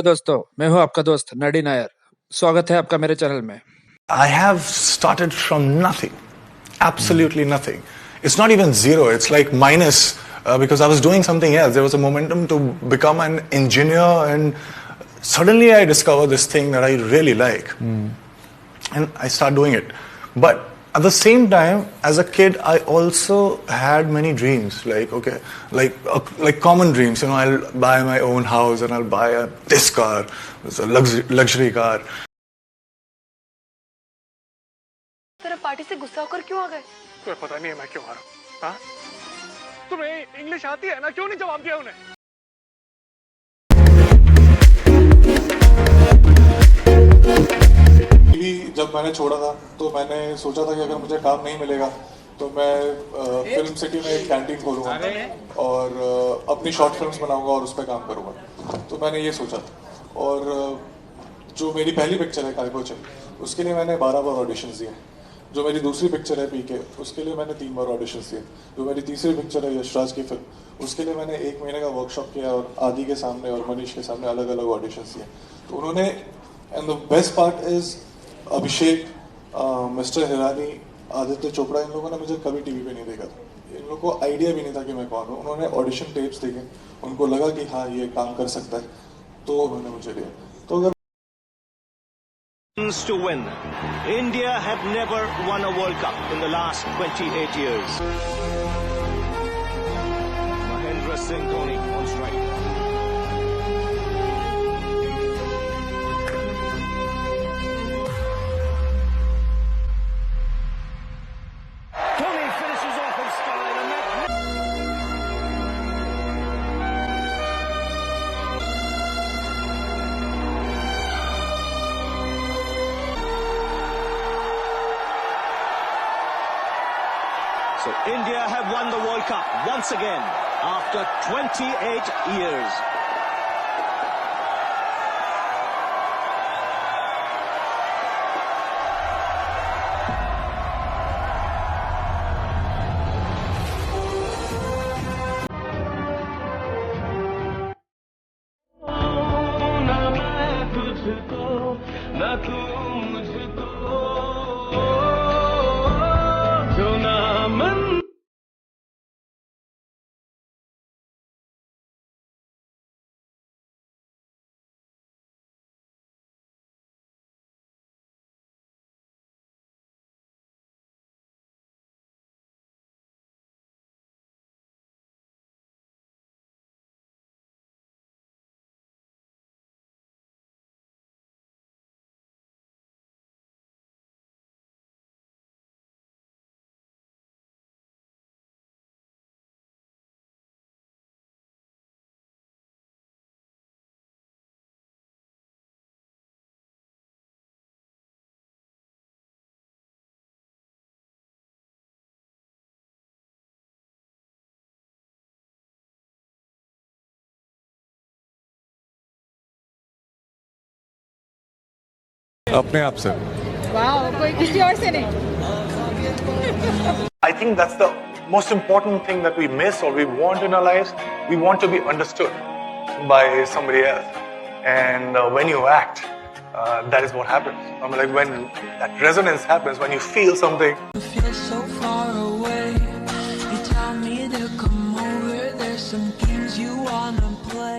दोस्तों, मैं हूं आपका दोस्त नडी नायर। स्वागत है आपका मेरे चैनल में। I have started from nothing, absolutely nothing. It's not even zero, it's like minus because I was doing something else. There was a momentum to become an engineer, and suddenly I discovered this thing that I really like. And I start doing it. But at the same time, as a kid, I also had many dreams, like common dreams. You know, I'll buy my own house and I'll buy this car, it's a luxury car. तेरा party से गुस्सा होकर क्यों आ गए? तुम्हें पता नहीं है मैं क्यों आ रहा हूँ? हाँ? तुम्हें इंग्लिश आती है ना? क्यों नहीं जवाब दिया उन्हें? जब मैंने छोड़ा था तो मैंने सोचा था कि अगर मुझे काम नहीं मिलेगा तो मैं फिल्म सिटी में एक कैंटीन खोलूंगा और अपनी शॉर्ट फिल्म्स बनाऊंगा और उस पर काम करूंगा। तो मैंने ये सोचा था। और जो मेरी पहली पिक्चर है काय पो चल, उसके लिए मैंने 12 बार ऑडिशंस दिए। जो मेरी दूसरी पिक्चर है पीके, उसके लिए मैंने 3 बार ऑडिशंस दिए। जो मेरी तीसरी पिक्चर है यशराज की फिल्म, उसके लिए मैंने 1 महीने का वर्कशॉप किया और आदि के सामने और मनीष के सामने अलग अलग ऑडिशंस दिए। तो उन्होंने, and the best part is Abhishek, mister Hirani, Aditya Chopra, इन लोगों ने मुझे कभी टीवी पे नहीं देखा था। इन लोगों को आइडिया भी नहीं था कि मैं कौन हूँ। उन्होंने ऑडिशन टेप्स देखे, उनको लगा कि हाँ ये काम कर सकता है, तो उन्होंने मुझे लिया। तो अगर to win. India have never won a World Cup in the last 28 years. Mahendra Singh Dhoni on strike. Dhoni finishes off in style and So India have won the World Cup once again after 28 years. अपने आप से। वाह, कोई किसी और से नहीं। I think that's the most important thing that we miss or we want in our lives. We want to be understood by somebody else. And when you act, that is what happens. I mean, like when that resonance happens, when you feel something. You feel so far away. You tell me to come over. There's some games you wanna play.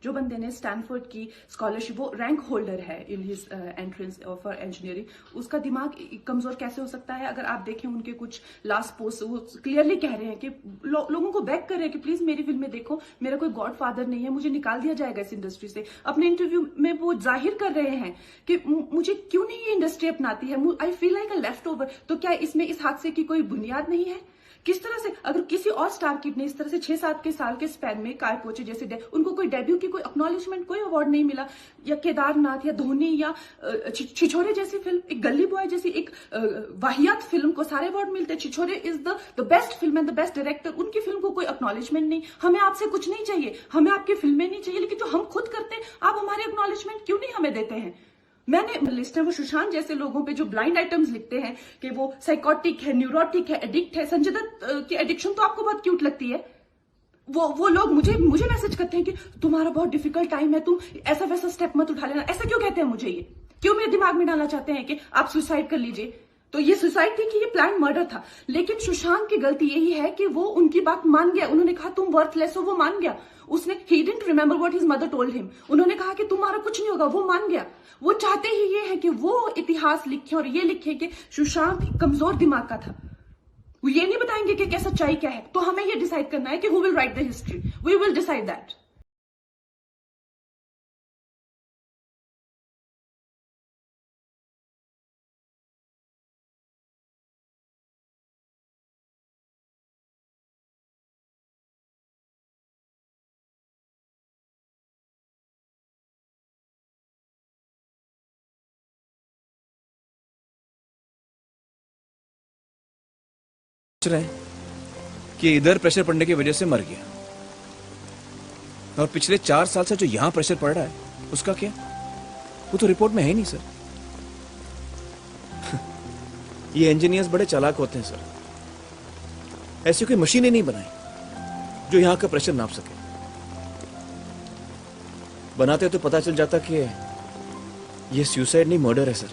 जो बंदे ने Stanford की scholarship, वो rank holder है in his entrance for engineering, उसका दिमाग कमजोर कैसे हो सकता है? अगर आप देखें उनके कुछ लास्ट पोस्ट, वो क्लियरली कह रहे हैं कि लोगों को बैक कर रहे हैं कि प्लीज मेरी फिल्म में देखो, मेरा कोई गॉड फादर नहीं है, मुझे निकाल दिया जाएगा इस इंडस्ट्री से। अपने इंटरव्यू में वो जाहिर कर रहे हैं कि मुझे क्यों नहीं ये इंडस्ट्री अपनाती है, I feel like a left over. तो क्या इसमें इस हादसे की कोई बुनियाद नहीं है? किस तरह से अगर किसी और स्टार किड ने इस तरह से 6-7 के साल के स्पैन में काय पोचे जैसे उनको कोई डेब्यू की कोई एक्नॉलेजमेंट, कोई अवार्ड नहीं मिला, या केदारनाथ या धोनी या छिछोरे जैसी फिल्म, एक गली बॉय जैसी एक वाहियात फिल्म को सारे अवार्ड मिलते, Chhichhore is the best film and the best director, उनकी फिल्म को कोई एक्नॉलेजमेंट नहीं। हमें आपसे कुछ नहीं चाहिए, हमें आपकी फिल्में नहीं चाहिए, लेकिन जो हम खुद करते हैं आप हमारे एक्नॉलेजमेंट क्यों नहीं हमें देते हैं? मैंने लिस्ट है वो सुशांत जैसे लोगों पे जो ब्लाइंड आइटम्स लिखते हैं कि वो साइकोटिक है, न्यूरोटिक है, एडिक्ट है। संजय दत्त की एडिक्शन तो आपको बहुत क्यूट लगती है, वो लोग मुझे मैसेज करते हैं कि तुम्हारा बहुत डिफिकल्ट टाइम है, तुम ऐसा वैसा स्टेप मत उठा लेना। ऐसा क्यों कहते हैं मुझे? ये क्यों मेरे दिमाग में डालना चाहते हैं कि आप सुसाइड कर लीजिए? तो ये सुसाइड थी कि ये प्लान मर्डर था? लेकिन सुशांत की गलती यही है कि वो उनकी बात मान गया। उन्होंने कहा तुम वर्थलेस हो, वो मान गया। उसने he didn't remember what his mother told him. उन्होंने कहा कि तुम्हारा कुछ नहीं होगा, वो मान गया। वो चाहते ही ये है कि वो इतिहास लिखे और ये लिखे कि सुशांत कमजोर दिमाग का था। वो ये नहीं बताएंगे कि क्या सच्चाई क्या है। तो हमें ये डिसाइड करना है कि who will write the history. We will decide that. रहे हैं कि इधर प्रेशर पड़ने की वजह से मर गया, और पिछले 4 साल से जो यहां प्रेशर पड़ रहा है उसका क्या? वो तो रिपोर्ट में है ही नहीं सर। ये इंजीनियर्स बड़े चालाक होते हैं सर। ऐसी कोई मशीन ही नहीं बनाई जो यहां का प्रेशर नाप सके। बनाते तो पता चल जाता कि ये सुसाइड नहीं मर्डर है sir.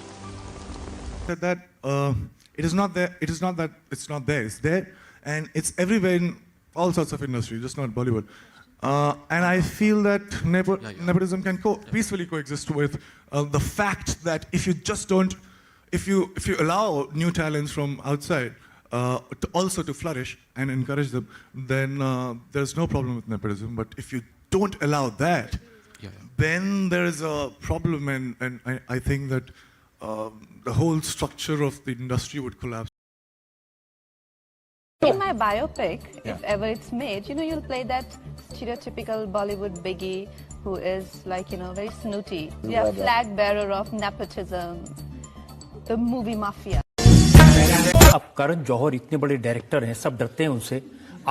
It is not there. It is not that it's not there. It's there, and it's everywhere in all sorts of industry, just not Bollywood. And I feel that nepotism can peacefully coexist with the fact that if you just don't, if you allow new talents from outside to flourish and encourage them, then there's no problem with nepotism. But if you don't allow that, then there is a problem, and I think that the whole structure of the industry would collapse. In my biopic, if ever it's made, you'll play that stereotypical Bollywood biggie who is like, very snooty. Yeah, flag bearer of nepotism, the movie mafia. अब करण जौहर इतने बड़े director हैं, सब डरते हैं उनसे।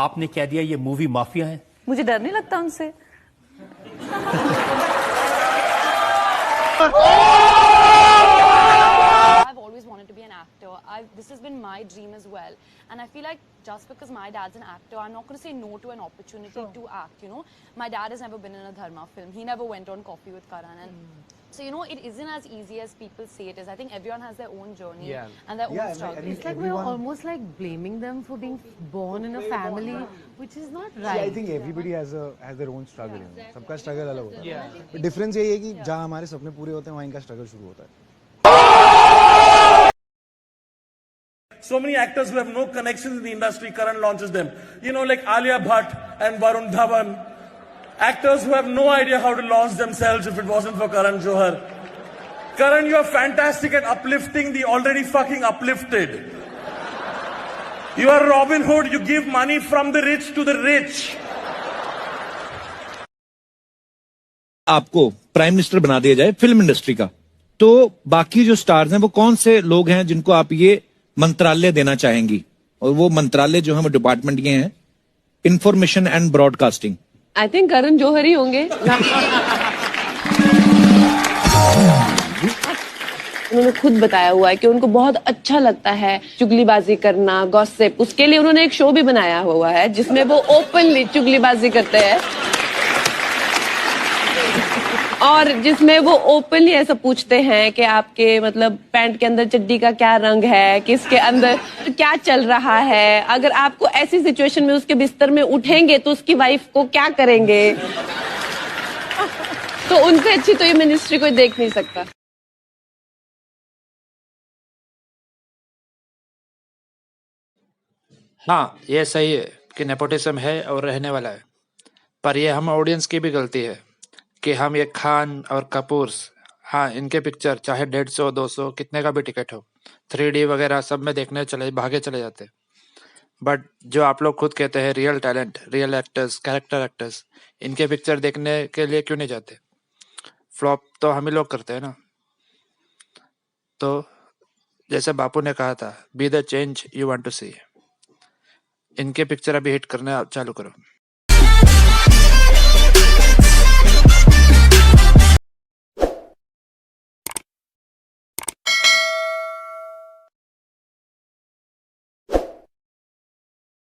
आपने क्या दिया, ये मूवी माफिया है? मुझे डर नहीं लगता उनसे। This has been my dream as well, and I feel like just because my dad's an actor, I'm not going to say no to an opportunity to act. My dad has never been in a dharma film. He never went on Coffee with Karan, and so it isn't as easy as people say it is. I think everyone has their own journey and their own struggle. It's like we're almost like blaming them for being born in a family, which is not right. I think everybody has their own struggle. सबका struggle अलग होता है. But difference यही है कि जहाँ हमारे सपने पूरे होते हैं वहाँ इनका struggle शुरू होता है. So many actors who have no connections in the industry, Karan launches them. Like Alia Bhatt and Varun Dhawan. Actors who have no idea how to launch themselves if it wasn't for Karan Johar. Karan, you are fantastic at uplifting the already fucking uplifted. You are Robin Hood. You give money from the rich to the rich. आपको prime minister बना दिया जाए film industry का, तो बाकी जो stars हैं वो कौन से लोग हैं जिनको आप ये मंत्रालय देना चाहेंगी? और वो मंत्रालय जो है वो डिपार्टमेंट ये हैं, information and broadcasting. I think Karan Johar ही होंगे। उन्होंने खुद बताया हुआ है कि उनको बहुत अच्छा लगता है चुगलीबाजी करना, गॉसिप। उसके लिए उन्होंने एक शो भी बनाया हुआ है जिसमें वो ओपनली चुगलीबाजी करते हैं, और जिसमें वो ओपनली ऐसा पूछते हैं कि आपके मतलब पैंट के अंदर चड्डी का क्या रंग है, किसके अंदर क्या चल रहा है। अगर आपको ऐसी सिचुएशन में उसके बिस्तर में उठेंगे तो उसकी वाइफ को क्या करेंगे? तो उनसे अच्छी तो ये मिनिस्ट्री कोई देख नहीं सकता। हाँ, ये सही है कि नेपोटिज्म है और रहने वाला है, पर ये हम ऑडियंस की भी गलती है कि हम ये खान और कपूर, हाँ, इनके पिक्चर चाहे 150, 200 कितने का भी टिकट हो, 3D वगैरह सब में देखने भागे चले जाते। बट जो आप लोग खुद कहते हैं real talent, real actors, character actors, इनके पिक्चर देखने के लिए क्यों नहीं जाते? फ्लॉप तो हम ही लोग करते हैं ना। तो जैसे बापू ने कहा था, be the change you want to see. इनके पिक्चर अभी हिट करना चालू करो।